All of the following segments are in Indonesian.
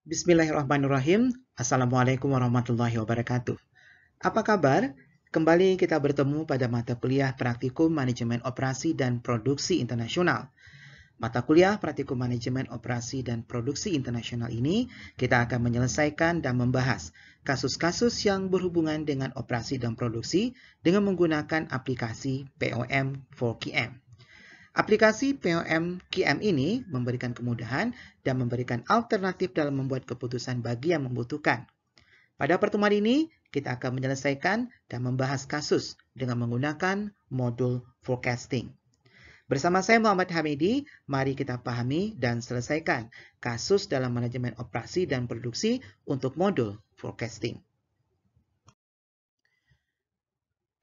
Bismillahirrahmanirrahim. Assalamualaikum warahmatullahi wabarakatuh. Apa kabar? Kembali kita bertemu pada mata kuliah Praktikum Manajemen Operasi dan Produksi Internasional. Mata kuliah Praktikum Manajemen Operasi dan Produksi Internasional ini kita akan menyelesaikan dan membahas kasus-kasus yang berhubungan dengan operasi dan produksi dengan menggunakan aplikasi POM 4QM. Aplikasi POM QM ini memberikan kemudahan dan memberikan alternatif dalam membuat keputusan bagi yang membutuhkan. Pada pertemuan ini, kita akan menyelesaikan dan membahas kasus dengan menggunakan modul forecasting. Bersama saya Muhammad Hamidi, mari kita pahami dan selesaikan kasus dalam manajemen operasi dan produksi untuk modul forecasting.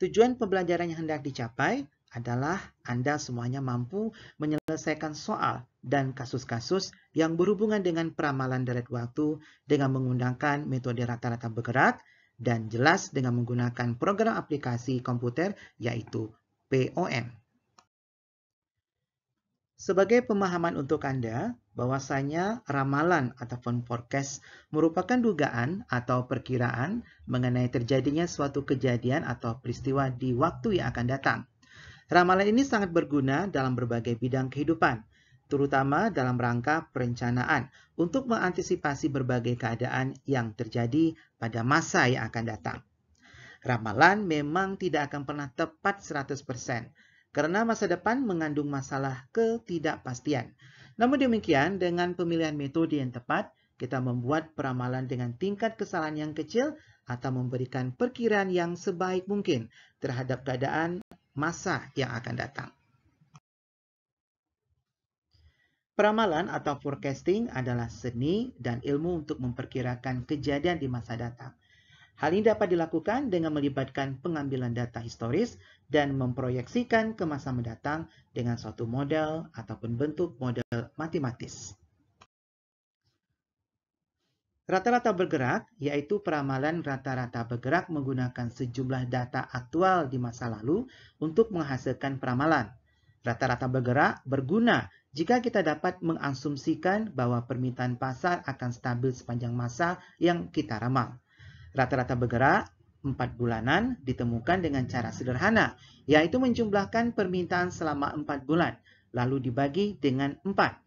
Tujuan pembelajaran yang hendak dicapai adalah Anda semuanya mampu menyelesaikan soal dan kasus-kasus yang berhubungan dengan peramalan deret waktu dengan menggunakan metode rata-rata bergerak dan jelas dengan menggunakan program aplikasi komputer yaitu POM. Sebagai pemahaman untuk Anda, bahwasanya ramalan ataupun forecast merupakan dugaan atau perkiraan mengenai terjadinya suatu kejadian atau peristiwa di waktu yang akan datang. Ramalan ini sangat berguna dalam berbagai bidang kehidupan, terutama dalam rangka perencanaan untuk mengantisipasi berbagai keadaan yang terjadi pada masa yang akan datang. Ramalan memang tidak akan pernah tepat 100%, karena masa depan mengandung masalah ketidakpastian. Namun demikian, dengan pemilihan metode yang tepat, kita membuat peramalan dengan tingkat kesalahan yang kecil atau memberikan perkiraan yang sebaik mungkin terhadap keadaan masa yang akan datang. Peramalan atau forecasting adalah seni dan ilmu untuk memperkirakan kejadian di masa datang. Hal ini dapat dilakukan dengan melibatkan pengambilan data historis dan memproyeksikan ke masa mendatang dengan suatu model ataupun bentuk model matematis. Rata-rata bergerak yaitu peramalan rata-rata bergerak menggunakan sejumlah data aktual di masa lalu untuk menghasilkan peramalan. Rata-rata bergerak berguna jika kita dapat mengasumsikan bahwa permintaan pasar akan stabil sepanjang masa yang kita ramal. Rata-rata bergerak 4 bulanan ditemukan dengan cara sederhana, yaitu menjumlahkan permintaan selama 4 bulan, lalu dibagi dengan 4.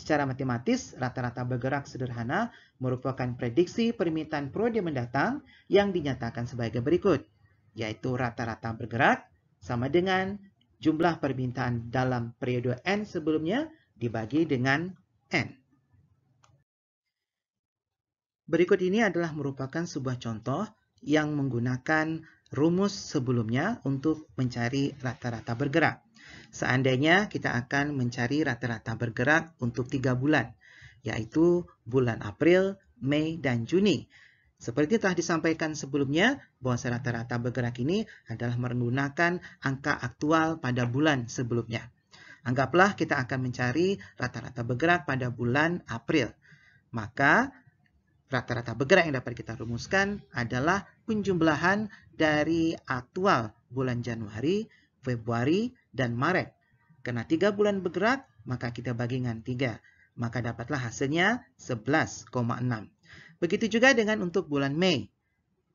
Secara matematis, rata-rata bergerak sederhana merupakan prediksi permintaan periode mendatang yang dinyatakan sebagai berikut, yaitu rata-rata bergerak sama dengan jumlah permintaan dalam periode N sebelumnya dibagi dengan N. Berikut ini adalah merupakan sebuah contoh yang menggunakan rumus sebelumnya untuk mencari rata-rata bergerak. Seandainya kita akan mencari rata-rata bergerak untuk 3 bulan, yaitu bulan April, Mei, dan Juni. Seperti telah disampaikan sebelumnya, bahwa rata-rata bergerak ini adalah menggunakan angka aktual pada bulan sebelumnya. Anggaplah kita akan mencari rata-rata bergerak pada bulan April. Maka rata-rata bergerak yang dapat kita rumuskan adalah penjumlahan dari aktual bulan Januari, Februari, dan Maret. Karena 3 bulan bergerak, maka kita bagi dengan 3. Maka dapatlah hasilnya 11,6. Begitu juga dengan untuk bulan Mei.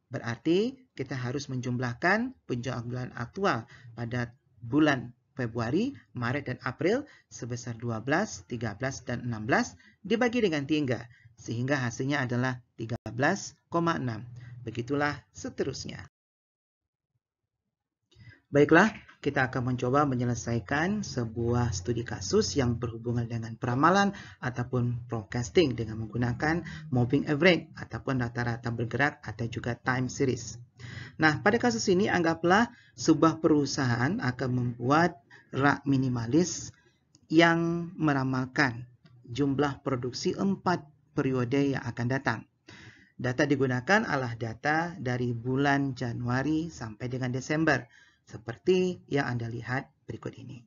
Berarti kita harus menjumlahkan penjumlahan aktual pada bulan Februari, Maret, dan April sebesar 12, 13, dan 16 dibagi dengan 3. Sehingga hasilnya adalah 13,6. Begitulah seterusnya. Baiklah, kita akan mencoba menyelesaikan sebuah studi kasus yang berhubungan dengan peramalan ataupun forecasting dengan menggunakan moving average ataupun rata-rata bergerak atau juga time series. Nah, pada kasus ini anggaplah sebuah perusahaan akan membuat rak minimalis yang meramalkan jumlah produksi 4 periode yang akan datang. Data digunakan adalah data dari bulan Januari sampai dengan Desember, seperti yang Anda lihat berikut ini.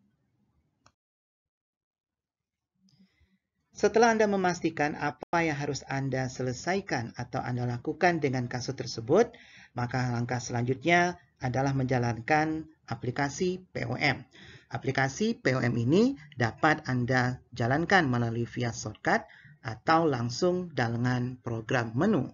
Setelah Anda memastikan apa yang harus Anda selesaikan atau Anda lakukan dengan kasus tersebut, maka langkah selanjutnya adalah menjalankan aplikasi POM. Aplikasi POM ini dapat Anda jalankan melalui via shortcut atau langsung dengan program menu.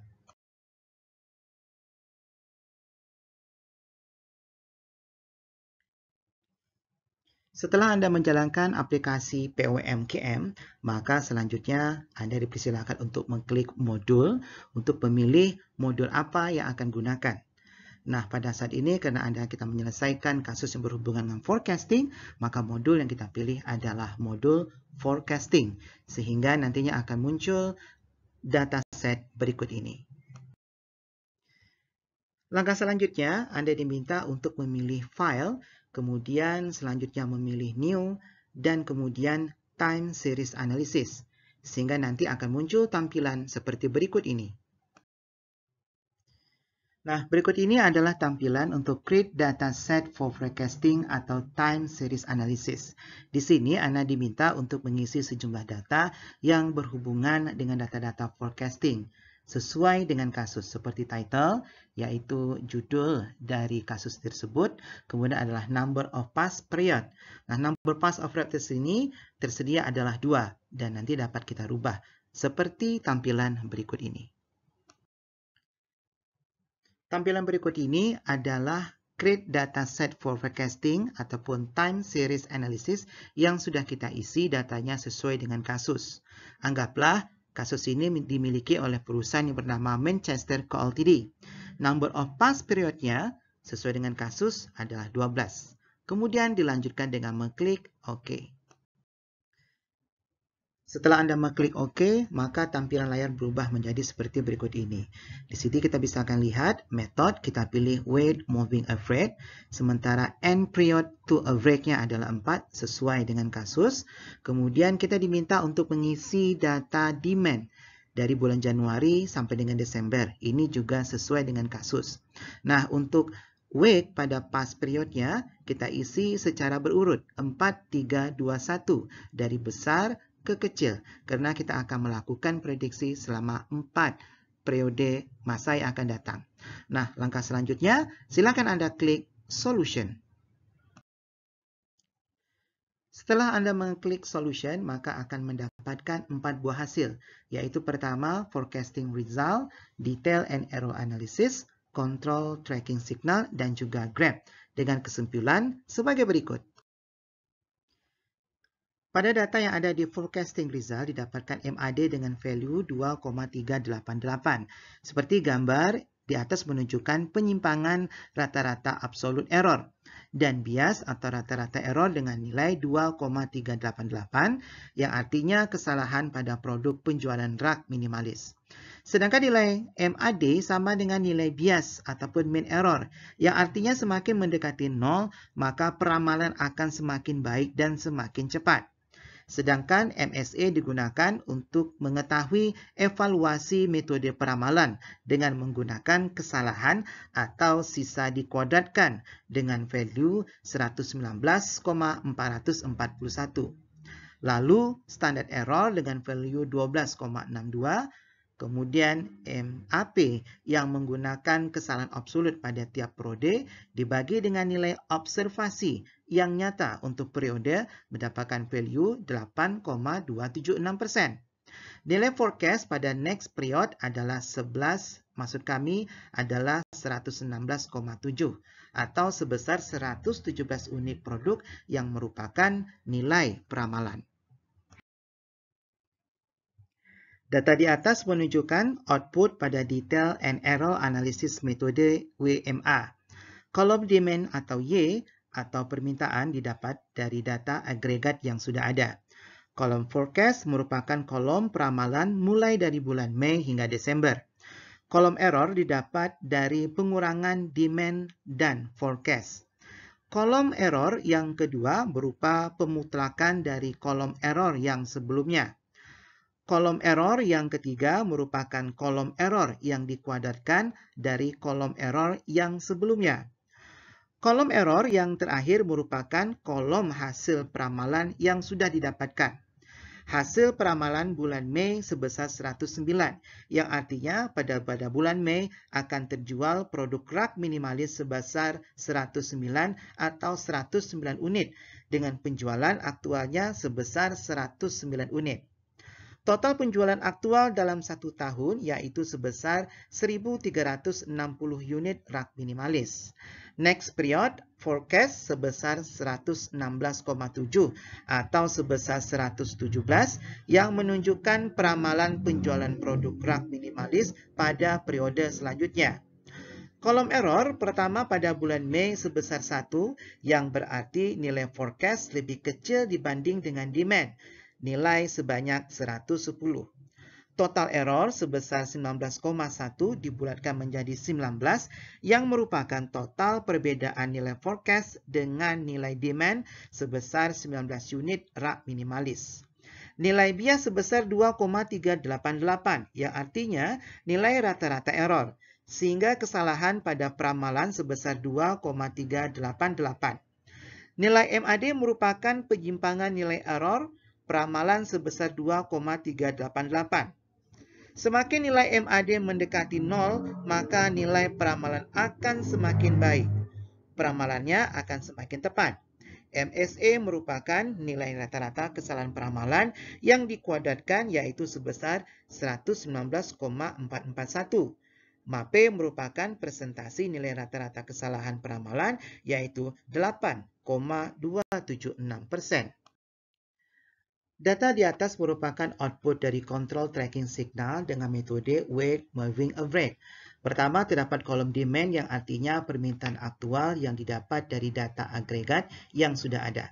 Setelah Anda menjalankan aplikasi POMKM, maka selanjutnya Anda dipersilakan untuk mengklik modul untuk memilih modul apa yang akan gunakan. Nah, pada saat ini karena kita menyelesaikan kasus yang berhubungan dengan forecasting, maka modul yang kita pilih adalah modul forecasting, sehingga nantinya akan muncul dataset berikut ini. Langkah selanjutnya, Anda diminta untuk memilih file, kemudian selanjutnya memilih new, dan kemudian time series analysis, sehingga nanti akan muncul tampilan seperti berikut ini. Nah, berikut ini adalah tampilan untuk create dataset for forecasting atau time series analysis. Di sini Anda diminta untuk mengisi sejumlah data yang berhubungan dengan data-data forecasting sesuai dengan kasus seperti title, yaitu judul dari kasus tersebut, kemudian adalah number of past period. Nah, number past of period di sini tersedia adalah 2 dan nanti dapat kita rubah seperti tampilan berikut ini. Tampilan berikut ini adalah create dataset for forecasting ataupun time series analysis yang sudah kita isi datanya sesuai dengan kasus. Anggaplah kasus ini dimiliki oleh perusahaan yang bernama Manchester Co. Ltd. Number of past periodnya sesuai dengan kasus adalah 12. Kemudian dilanjutkan dengan mengklik OK. Setelah Anda mengklik OK, maka tampilan layar berubah menjadi seperti berikut ini. Di sini kita bisa akan lihat metode, kita pilih weight moving average, sementara end period to average-nya adalah 4 sesuai dengan kasus. Kemudian kita diminta untuk mengisi data demand dari bulan Januari sampai dengan Desember. Ini juga sesuai dengan kasus. Nah, untuk weight pada past periodnya kita isi secara berurut 4, 3, 2, 1 dari besar ke kecil, karena kita akan melakukan prediksi selama 4 periode masa yang akan datang. Nah, langkah selanjutnya, silakan Anda klik Solution. Setelah Anda mengklik Solution, maka akan mendapatkan 4 buah hasil, yaitu pertama, Forecasting Result, Detail and Error Analysis, Control Tracking Signal, dan juga Graph, dengan kesimpulan sebagai berikut. Pada data yang ada di forecasting result didapatkan MAD dengan value 2,388. Seperti gambar di atas menunjukkan penyimpangan rata-rata absolute error dan bias atau rata-rata error dengan nilai 2,388 yang artinya kesalahan pada produk penjualan rak minimalis. Sedangkan nilai MAD sama dengan nilai bias ataupun mean error yang artinya semakin mendekati 0 maka peramalan akan semakin baik dan semakin cepat. Sedangkan MSA digunakan untuk mengetahui evaluasi metode peramalan dengan menggunakan kesalahan atau sisa dikuadratkan dengan value 119,441. Lalu standard error dengan value 12,62. Kemudian MAP yang menggunakan kesalahan absolut pada tiap periode dibagi dengan nilai observasi yang nyata untuk periode mendapatkan value 8,276%. Nilai forecast pada next period adalah 11, maksud kami adalah 116,7 atau sebesar 117 unit produk yang merupakan nilai peramalan. Data di atas menunjukkan output pada Detail and Error Analysis metode WMA. Kolom demand atau Y atau permintaan didapat dari data agregat yang sudah ada. Kolom forecast merupakan kolom peramalan mulai dari bulan Mei hingga Desember. Kolom error didapat dari pengurangan demand dan forecast. Kolom error yang kedua berupa pemutlakan dari kolom error yang sebelumnya. Kolom error yang ketiga merupakan kolom error yang dikuadratkan dari kolom error yang sebelumnya. Kolom error yang terakhir merupakan kolom hasil peramalan yang sudah didapatkan. Hasil peramalan bulan Mei sebesar 109, yang artinya pada bulan Mei akan terjual produk rak minimalis sebesar 109 atau 109 unit dengan penjualan aktualnya sebesar 109 unit. Total penjualan aktual dalam 1 tahun yaitu sebesar 1.360 unit rak minimalis. Next period forecast sebesar 116,7 atau sebesar 117 yang menunjukkan peramalan penjualan produk rak minimalis pada periode selanjutnya. Kolom error pertama pada bulan Mei sebesar 1 yang berarti nilai forecast lebih kecil dibanding dengan demand, nilai sebanyak 110. Total error sebesar 19,1 dibulatkan menjadi 19 yang merupakan total perbedaan nilai forecast dengan nilai demand sebesar 19 unit rak minimalis. Nilai bias sebesar 2,388 yang artinya nilai rata-rata error, sehingga kesalahan pada peramalan sebesar 2,388. Nilai MAD merupakan penyimpangan nilai error peramalan sebesar 2,388. Semakin nilai MAD mendekati 0, maka nilai peramalan akan semakin baik. Peramalannya akan semakin tepat. MSE merupakan nilai rata-rata kesalahan peramalan yang dikuadratkan yaitu sebesar 119,441. MAPE merupakan presentasi nilai rata-rata kesalahan peramalan yaitu 8,276%. Data di atas merupakan output dari control tracking signal dengan metode weighted moving average. Pertama, terdapat kolom demand yang artinya permintaan aktual yang didapat dari data agregat yang sudah ada.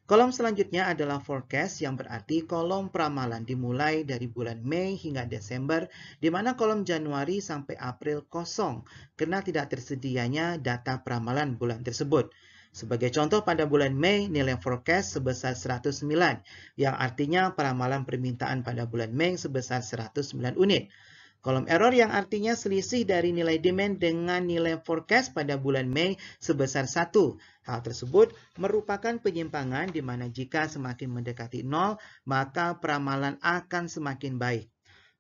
Kolom selanjutnya adalah forecast yang berarti kolom peramalan dimulai dari bulan Mei hingga Desember, di mana kolom Januari sampai April kosong karena tidak tersedianya data peramalan bulan tersebut. Sebagai contoh, pada bulan Mei, nilai forecast sebesar 109, yang artinya peramalan permintaan pada bulan Mei sebesar 109 unit. Kolom error yang artinya selisih dari nilai demand dengan nilai forecast pada bulan Mei sebesar 1. Hal tersebut merupakan penyimpangan di mana jika semakin mendekati 0, maka peramalan akan semakin baik.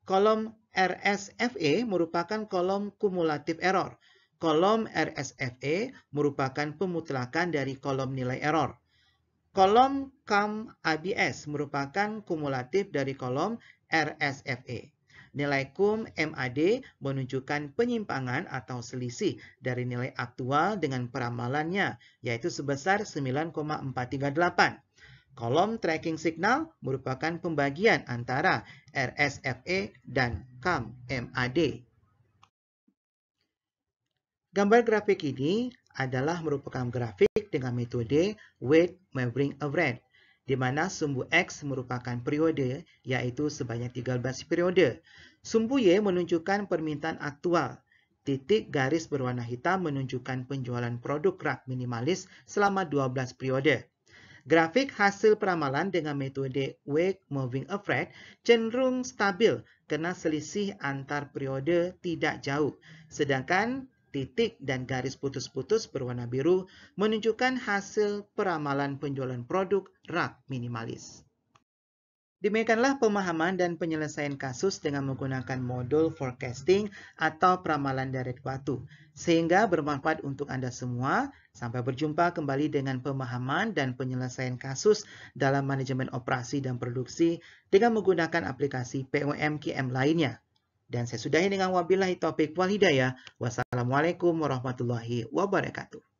Kolom RSFE merupakan kolom kumulatif error. Kolom RSFE merupakan pemutlakan dari kolom nilai error. Kolom CAM ABS merupakan kumulatif dari kolom RSFE. Nilai CUM MAD menunjukkan penyimpangan atau selisih dari nilai aktual dengan peramalannya, yaitu sebesar 9,438. Kolom tracking signal merupakan pembagian antara RSFE dan CAM MAD. Gambar grafik ini adalah merupakan grafik dengan metode weighted moving average, di mana sumbu X merupakan periode, yaitu sebanyak 13 periode. Sumbu Y menunjukkan permintaan aktual. Titik garis berwarna hitam menunjukkan penjualan produk rak minimalis selama 12 periode. Grafik hasil peramalan dengan metode weighted moving average cenderung stabil karena selisih antar periode tidak jauh, sedangkan titik dan garis putus-putus berwarna biru menunjukkan hasil peramalan penjualan produk rak minimalis. Demikianlah pemahaman dan penyelesaian kasus dengan menggunakan modul forecasting atau peramalan deret waktu, sehingga bermanfaat untuk Anda semua. Sampai berjumpa kembali dengan pemahaman dan penyelesaian kasus dalam manajemen operasi dan produksi dengan menggunakan aplikasi POMKM lainnya. Dan saya sudahi dengan wabillahi taufik wal hidayah. Wassalamualaikum warahmatullahi wabarakatuh.